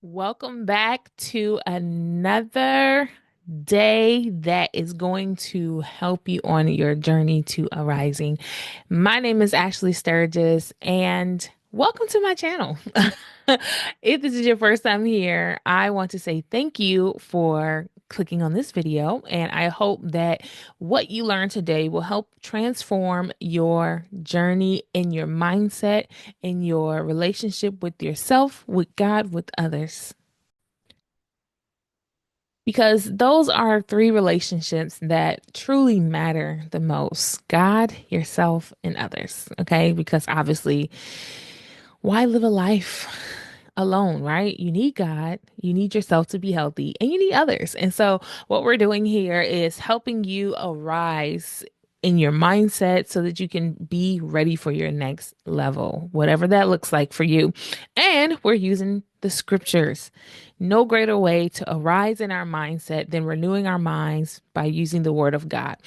Welcome back to another day that is going to help you on your journey to arising. My name is Ashley Sturgis, and welcome to my channel. If this is your first time here, I want to say thank you for clicking on this video, and I hope that what you learn today will help transform your journey in your mindset, in your relationship with yourself, with God, with others. Because those are three relationships that truly matter the most: God, yourself, and others. Okay. Because obviously, why live a life alone, right? You need God, you need yourself to be healthy, and you need others. And so, what we're doing here is helping you arise in your mindset so that you can be ready for your next level, whatever that looks like for you. And we're using the scriptures. No greater way to arise in our mindset than renewing our minds by using the word of God.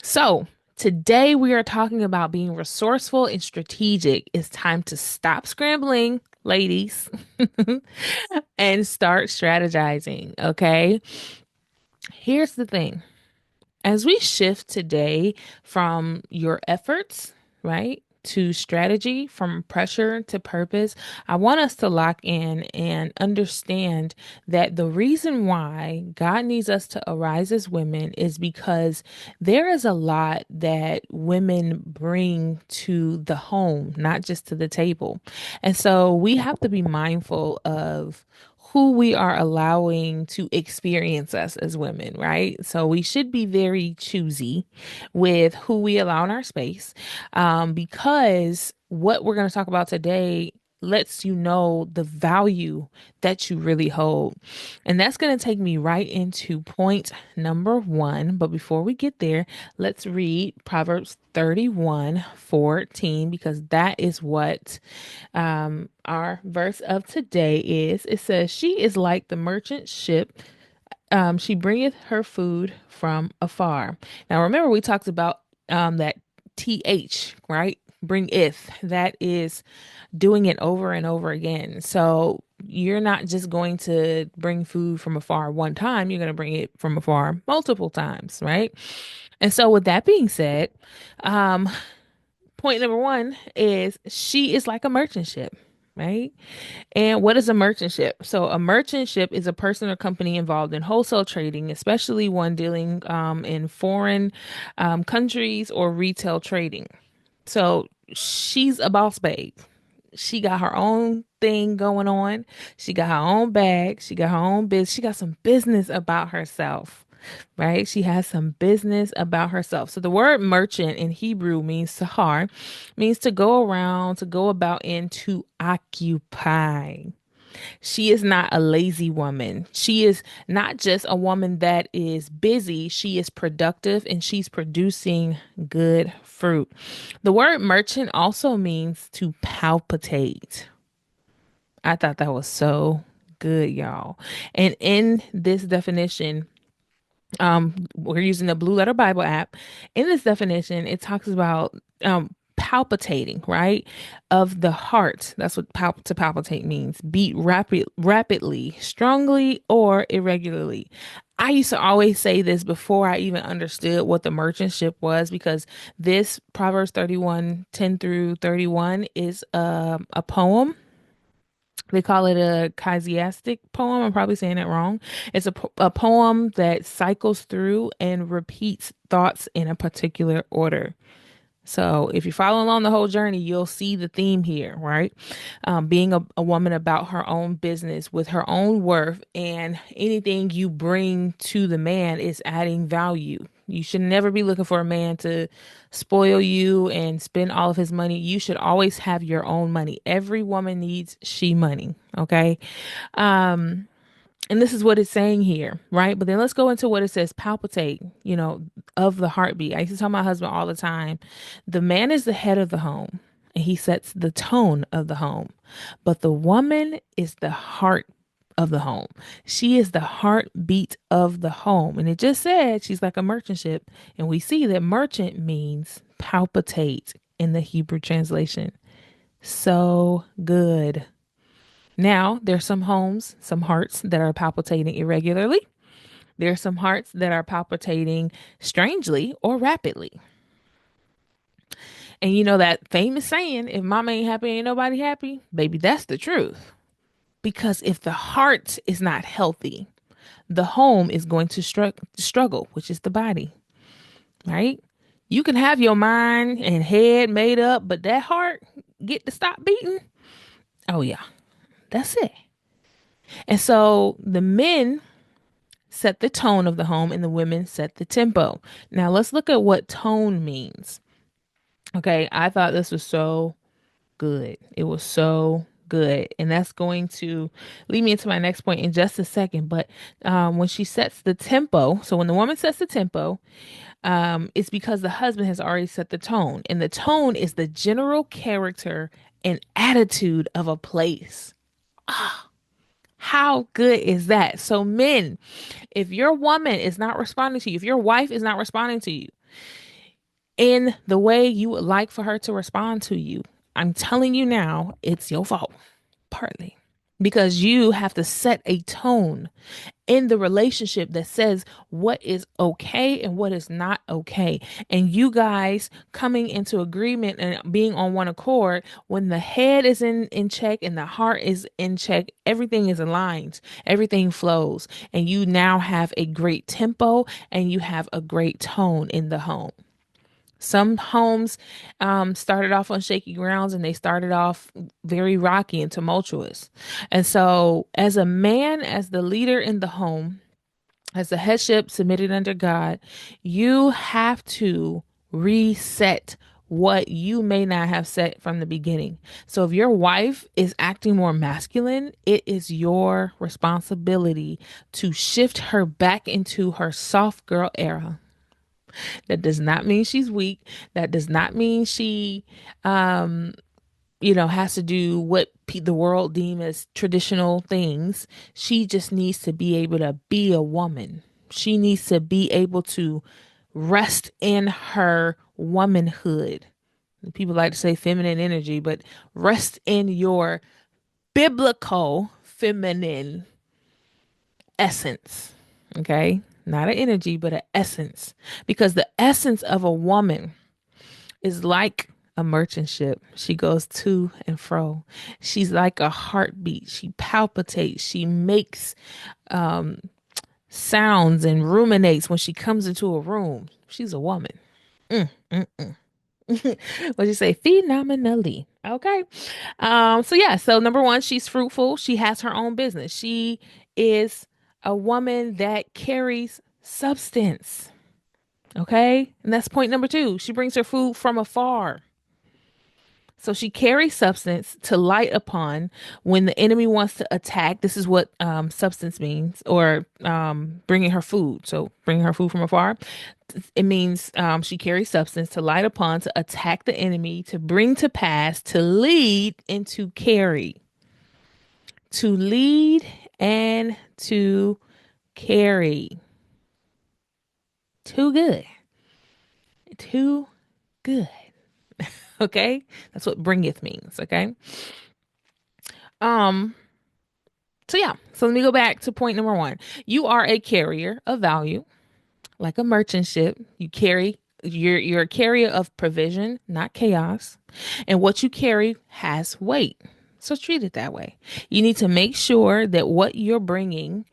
So, today we are talking about being resourceful and strategic. It's time to stop scrambling, ladies, and start strategizing. Okay. Here's the thing: as we shift today from your efforts, right, to strategy, from pressure to purpose, I want us to lock in and understand that the reason why God needs us to arise as women is because there is a lot that women bring to the home, not just to the table. And so we have to be mindful of who we are allowing to experience us as women, right? So we should be very choosy with who we allow in our space, because what we're going to talk about today lets you know the value that you really hold. And that's going to take me right into point number one. But before we get there, let's read Proverbs 31:14, because that is what our verse of today is. It says, "She is like the merchant ship. She bringeth her food from afar." Now, remember, we talked about that th, right? Bringeth. That is doing it over and over again. So you're not just going to bring food from afar one time, you're going to bring it from afar multiple times, right? And so, with that being said, um, point number one is she is like a merchant ship, right? And what is a merchant ship? So, a merchant ship is a person or company involved in wholesale trading, especially one dealing in foreign countries or retail trading. So, she's a boss babe. She got her own thing going on. She got her own bag. She got her own business. She got some business about herself, right? She has some business about herself. So the word merchant in Hebrew means sahar, means to go around, to go about, and to occupy. She is not a lazy woman. She is not just a woman that is busy. She is productive and she's producing good fruit. The word merchant also means to palpitate. I thought that was so good, y'all. And in this definition, we're using the Blue Letter Bible app. In this definition, it talks about palpitating, right, of the heart. That's what to palpitate means: beat rapidly, strongly, or irregularly. I used to always say this before I even understood what the merchant ship was, because this Proverbs 31:10 through 31 is a poem. They call it a chiastic poem. I'm probably saying it wrong. It's a poem that cycles through and repeats thoughts in a particular order. So if you follow along the whole journey, you'll see the theme here, right? Being a woman about her own business with her own worth, and anything you bring to the man is adding value. You should never be looking for a man to spoil you and spend all of his money. You should always have your own money. Every woman needs she money, okay? Um, and this is what it's saying here, right? But then let's go into what it says: palpitate, of the heartbeat. I used to tell my husband all the time, the man is the head of the home and he sets the tone of the home. But the woman is the heart of the home. She is the heartbeat of the home. And it just said she's like a merchant ship. And we see that merchant means palpitate in the Hebrew translation. So good. Now, there's some homes, some hearts that are palpitating irregularly. There's some hearts that are palpitating strangely or rapidly. And you know that famous saying, if mama ain't happy, ain't nobody happy? Baby, that's the truth. Because if the heart is not healthy, the home is going to struggle, which is the body, right? You can have your mind and head made up, but that heart get to stop beating. Oh, yeah, that's it. And so the men set the tone of the home and the women set the tempo. Now let's look at what tone means. Okay, I thought this was so good. It was so good. And that's going to lead me into my next point in just a second. But when she sets the tempo, so when the woman sets the tempo, it's because the husband has already set the tone. And the tone is the general character and attitude of a place. How good is that? So, men, if your woman is not responding to you, if your wife is not responding to you in the way you would like for her to respond to you, I'm telling you now, it's your fault, partly. Because you have to set a tone in the relationship that says what is okay and what is not okay. And you guys coming into agreement and being on one accord, when the head is in check and the heart is in check, everything is aligned, everything flows, and you now have a great tempo and you have a great tone in the home. Some homes started off on shaky grounds and they started off very rocky and tumultuous. And so, as a man, as the leader in the home, as the headship submitted under God, you have to reset what you may not have set from the beginning. So, if your wife is acting more masculine, it is your responsibility to shift her back into her soft girl era. That does not mean she's weak. That does not mean she, has to do what the world deem as traditional things. She just needs to be able to be a woman. She needs to be able to rest in her womanhood. People like to say feminine energy, but rest in your biblical feminine essence. Okay. Not an energy, but an essence. Because the essence of a woman is like a merchant ship. She goes to and fro. She's like a heartbeat. She palpitates. She makes sounds and ruminates when she comes into a room. She's a woman. Mm, mm, mm. What you say? Phenomenally. Okay. So yeah, so number one, she's fruitful. She has her own business. She is a woman that carries substance. Okay. And that's point number two. She brings her food from afar. So she carries substance to light upon when the enemy wants to attack. This is what substance means, or bringing her food. So bringing her food from afar. It means she carries substance to light upon, to attack the enemy, to bring to pass, to lead, and to carry. To lead and to carry. Too good. Too good. Okay? That's what bringeth means, okay? Um so yeah, so let me go back to point number one. You are a carrier of value, like a merchant ship. You're a carrier of provision, not chaos. And what you carry has weight. So treat it that way. You need to make sure that what you're bringing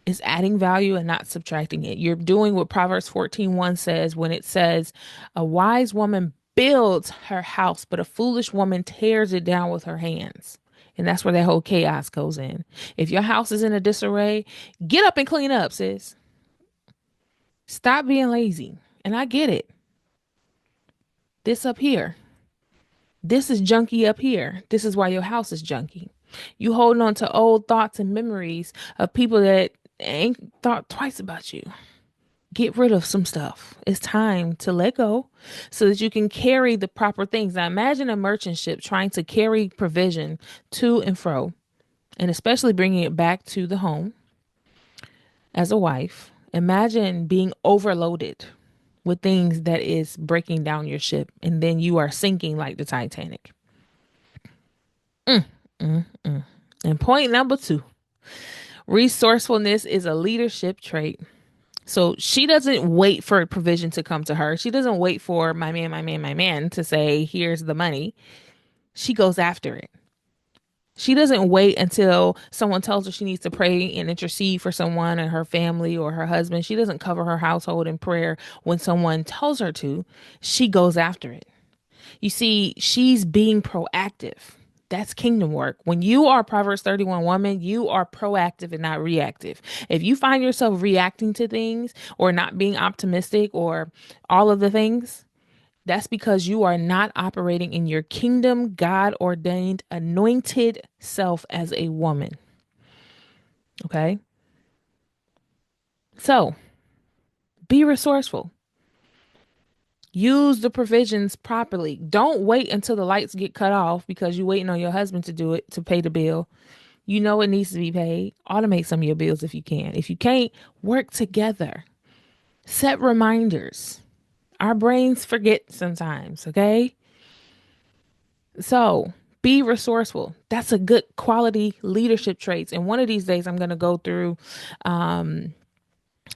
is adding value and not subtracting it. You're doing what Proverbs 14:1 says when it says, a wise woman builds her house, but a foolish woman tears it down with her hands. And that's where that whole chaos goes in. If your house is in a disarray, get up and clean up, sis. Stop being lazy. And I get it. This up here. This is junky up here. This is why your house is junky. You holding on to old thoughts and memories of people that ain't thought twice about you. Get rid of some stuff. It's time to let go so that you can carry the proper things. Now imagine a merchant ship trying to carry provision to and fro, and especially bringing it back to the home as a wife. Imagine being overloaded with things that is breaking down your ship, and then you are sinking like the Titanic. Mm, mm, mm. And point number two, resourcefulness is a leadership trait. So she doesn't wait for provision to come to her. She doesn't wait for my man, my man, my man to say, here's the money. She goes after it. She doesn't wait until someone tells her she needs to pray and intercede for someone and her family or her husband. She doesn't cover her household in prayer when someone tells her to. She goes after it. You see, she's being proactive. That's kingdom work. When you are a Proverbs 31 woman, you are proactive and not reactive. If you find yourself reacting to things or not being optimistic or all of the things, that's because you are not operating in your kingdom, God ordained, anointed self as a woman. Okay. So be resourceful. Use the provisions properly. Don't wait until the lights get cut off because you're waiting on your husband to do it to pay the bill. You know it needs to be paid. Automate some of your bills if you can. If you can't, work together. Set reminders. Our brains forget sometimes, okay? So be resourceful. That's a good quality leadership traits. And one of these days, I'm going to go through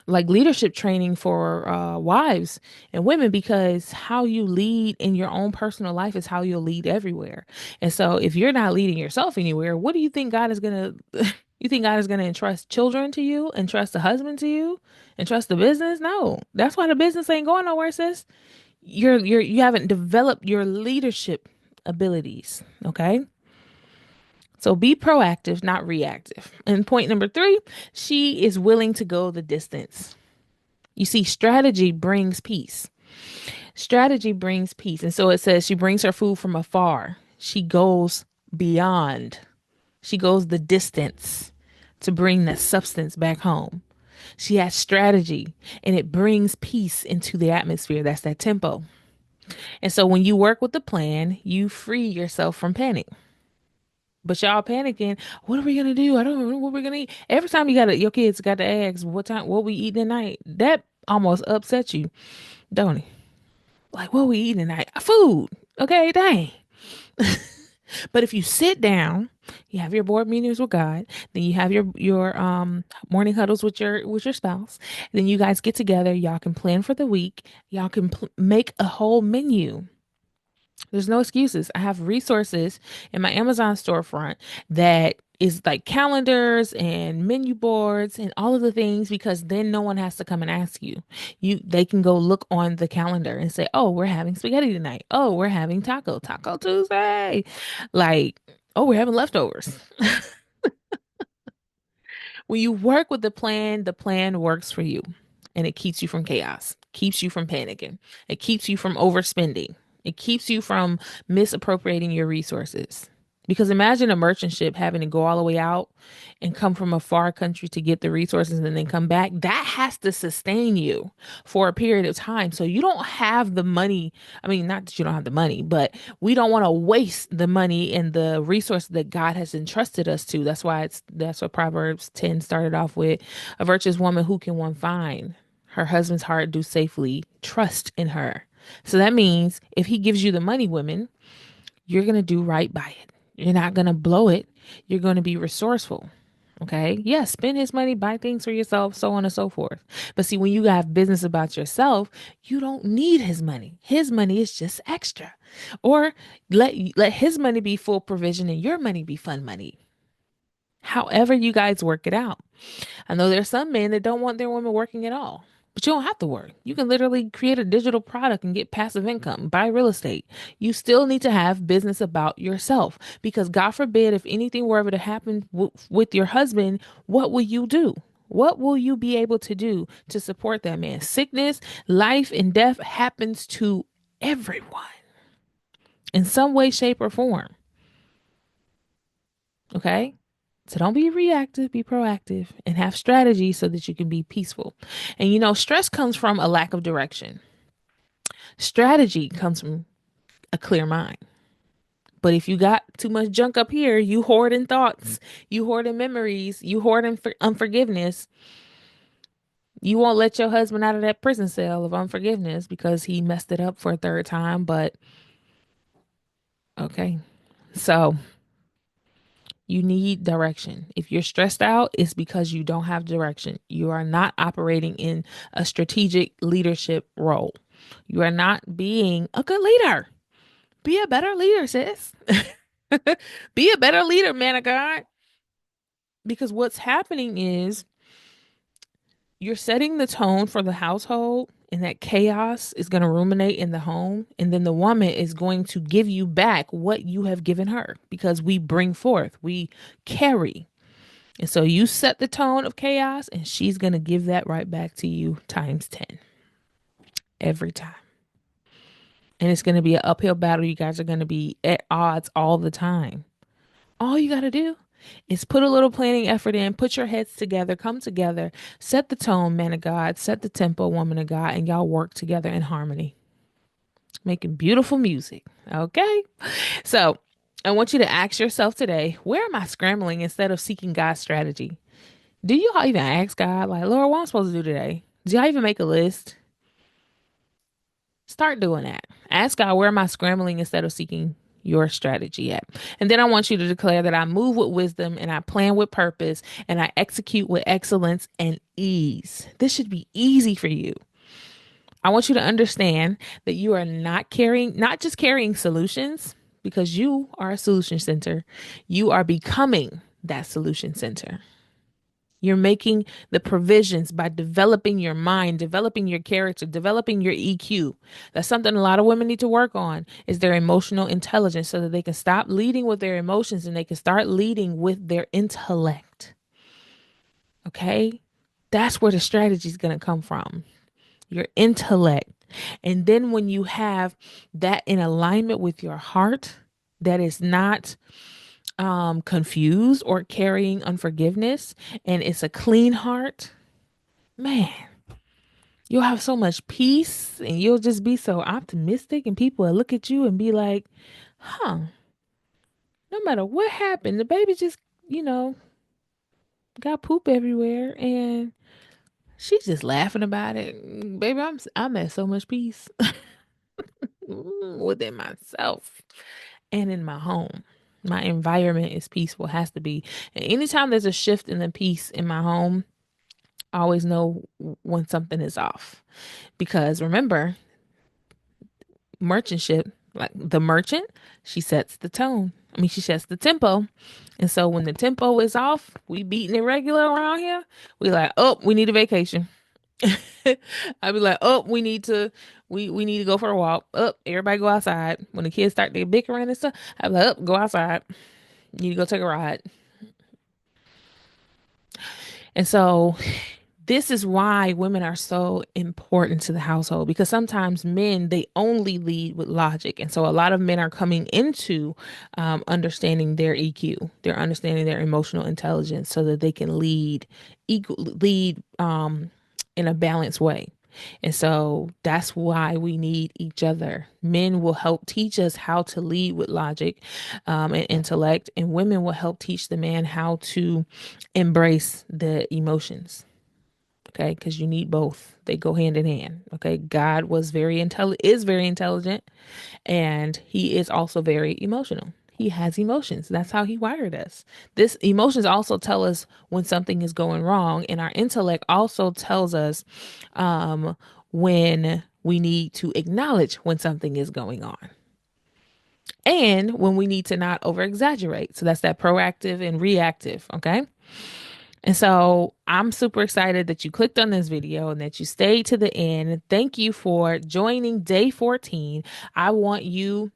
like leadership training for wives and women because how you lead in your own personal life is how you'll lead everywhere. And so if you're not leading yourself anywhere, what do you think God is going to you think God is going to entrust children to you, entrust a husband to you, entrust the business? No. That's why the business ain't going nowhere, sis. You haven't developed your leadership abilities, okay? So be proactive, not reactive. And point number three, she is willing to go the distance. You see, strategy brings peace. Strategy brings peace. And so it says she brings her food from afar. She goes beyond. She goes the distance to bring that substance back home. She has strategy and it brings peace into the atmosphere. That's that tempo. And so when you work with the plan, you free yourself from panic. But y'all panicking. What are we gonna do? I don't know what we're gonna eat. Every time your kids got to ask what we eat tonight. That almost upsets you, don't it? Like what we eat tonight? Food. Okay, dang. But if you sit down, you have your board meetings with God, then you have your morning huddles with your spouse. Then you guys get together. Y'all can plan for the week. Y'all can make a whole menu. There's no excuses. I have resources in my Amazon storefront that is like calendars and menu boards and all of the things because then no one has to come and ask you. They can go look on the calendar and say, "Oh, we're having spaghetti tonight. Oh, we're having Taco Tuesday." Like, "Oh, we're having leftovers." When you work with the plan works for you and it keeps you from chaos, keeps you from panicking, it keeps you from overspending, it keeps you from misappropriating your resources. Because imagine a merchant ship having to go all the way out and come from a far country to get the resources and then come back. That has to sustain you for a period of time. So you don't have the money. I mean, not that you don't have the money, but we don't want to waste the money and the resources that God has entrusted us to. That's what Proverbs 10 started off with. A virtuous woman, who can one find? Her husband's heart do safely trust in her. So that means if he gives you the money, women, you're going to do right by it. You're not going to blow it. You're going to be resourceful. Okay. Yes. Spend his money, buy things for yourself, so on and so forth. But see, when you have business about yourself, you don't need his money. His money is just extra. Or let his money be full provision and your money be fun money. However you guys work it out. I know there's some men that don't want their women working at all. But you don't have to work. You can literally create a digital product and get passive income, buy real estate. You still need to have business about yourself because God forbid if anything were ever to happen with your husband, what will you do? What will you be able to do to support that man? Sickness, life, and death happens to everyone in some way, shape, or form. Okay? So don't be reactive, be proactive and have strategy so that you can be peaceful. And stress comes from a lack of direction. Strategy comes from a clear mind. But if you got too much junk up here, you hoarding thoughts, you hoarding memories, you hoarding unforgiveness, you won't let your husband out of that prison cell of unforgiveness because he messed it up for a third time. But okay. So You need direction. If you're stressed out, it's because you don't have direction. You are not operating in a strategic leadership role. You are not being a good leader. Be a better leader, sis. Be a better leader, man of God. Because what's happening is you're setting the tone for the household, and that chaos is going to ruminate in the home. And then the woman is going to give you back what you have given her because we bring forth, we carry. And so you set the tone of chaos, and she's going to give that right back to you times 10 every time. And it's going to be an uphill battle. You guys are going to be at odds all the time. All you got to do is put a little planning effort in, put your heads together, come together, set the tone, man of God, set the tempo, woman of God, and y'all work together in harmony, making beautiful music. Okay. So I want you to ask yourself today, where am I scrambling instead of seeking God's strategy? Do you all even ask God, like, Lord, what am I supposed to do today? Do y'all even make a list? Start doing that. Ask God, where am I scrambling instead of seeking your strategy at? And then I want you to declare that I move with wisdom and I plan with purpose and I execute with excellence and ease. This should be easy for you. I want you to understand that you are not just carrying solutions because you are a solution center. You are becoming that solution center. You're making the provisions by developing your mind, developing your character, developing your EQ. That's something a lot of women need to work on is their emotional intelligence so that they can stop leading with their emotions and they can start leading with their intellect. Okay? That's where the strategy is going to come from. Your intellect. And then when you have that in alignment with your heart, that is not confused or carrying unforgiveness, and it's a clean heart, man, you'll have so much peace and you'll just be so optimistic, and people will look at you and be like, huh, no matter what happened, the baby just, you know, got poop everywhere and she's just laughing about it. Baby, I'm at so much peace within myself and in my home. My environment is peaceful, has to be. And anytime there's a shift in the peace in my home, I always know when something is off. Because remember, merchantship, like the merchant, she sets the tone. I mean, she sets the tempo. And so when the tempo is off, we beating it regular around here. We like, oh, we need a vacation. I'd be like, oh, we need to go for a walk. Up, everybody go outside. When the kids start their bickering and stuff, I'd be like, up, go outside. You need to go take a ride. And so this is why women are so important to the household because sometimes men, they only lead with logic. And so a lot of men are coming into understanding their EQ, they're understanding their emotional intelligence so that they can lead in a balanced way. And so that's why we need each other. Men will help teach us how to lead with logic and intellect, and women will help teach the man how to embrace the emotions. Okay, because you need both. They go hand in hand. Okay, God is very intelligent, and he is also very emotional. He has emotions. That's how he wired us. This emotions also tell us when something is going wrong, and our intellect also tells us when we need to acknowledge when something is going on and when we need to not over exaggerate. So that's that proactive and reactive. Okay. And so I'm super excited that you clicked on this video and that you stayed to the end. Thank you for joining day 14. I want you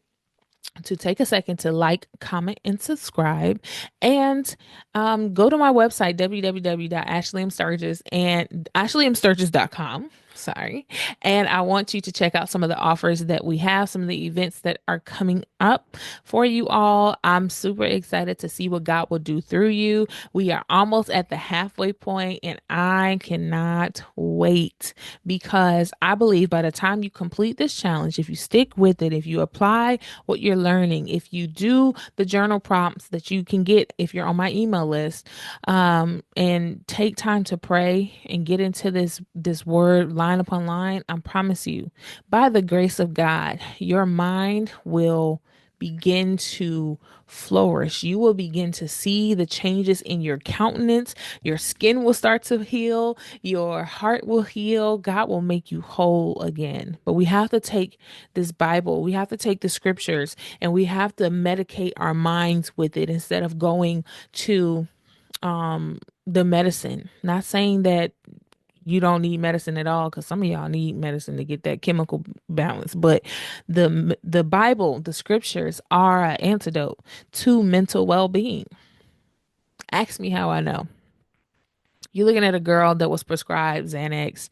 to take a second to like, comment, and subscribe. And go to my website, www.ashleyamsturgis and ashleyamsturgis.com. Sorry. And I want you to check out some of the offers that we have, some of the events that are coming up for you all. I'm super excited to see what God will do through you. We are almost at the halfway point, and I cannot wait because I believe by the time you complete this challenge, if you stick with it, if you apply what you're learning, if you do the journal prompts that you can get if you're on my email list, and take time to pray and get into this word line upon line, I promise you, by the grace of God, your mind will begin to flourish. You will begin to see the changes in your countenance. Your skin will start to heal. Your heart will heal. God will make you whole again. But we have to take this Bible, we have to take the scriptures, and we have to medicate our minds with it instead of going to the medicine. Not saying that you don't need medicine at all, because some of y'all need medicine to get that chemical balance, but the Bible, the scriptures are an antidote to mental well-being. Ask me how I know. You're looking at a girl that was prescribed Xanax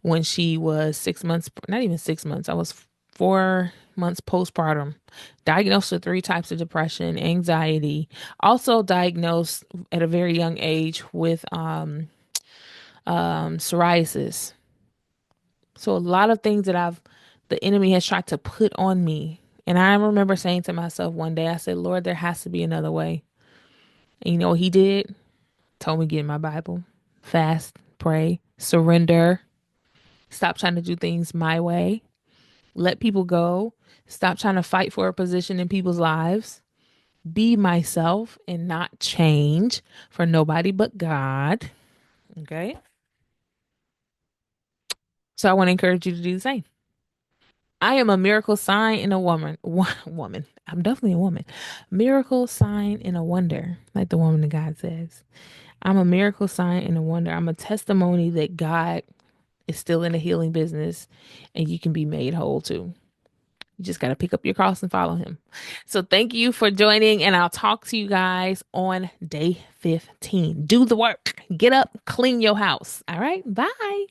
when she was 6 months, not even 6 months. I was 4 months postpartum, diagnosed with three types of depression, anxiety, also diagnosed at a very young age with psoriasis. So a lot of things that the enemy has tried to put on me. And I remember saying to myself one day, I said, Lord, there has to be another way. And you know what he did? Told me to get in my Bible, fast, pray, surrender, stop trying to do things my way, let people go, stop trying to fight for a position in people's lives, be myself and not change for nobody but God. Okay. So I want to encourage you to do the same. I am a miracle sign and a woman. Woman. I'm definitely a woman. Miracle sign and a wonder, like the woman of God says. I'm a miracle sign and a wonder. I'm a testimony that God is still in the healing business and you can be made whole too. You just got to pick up your cross and follow him. So thank you for joining, and I'll talk to you guys on day 15. Do the work. Get up, clean your house. All right. Bye.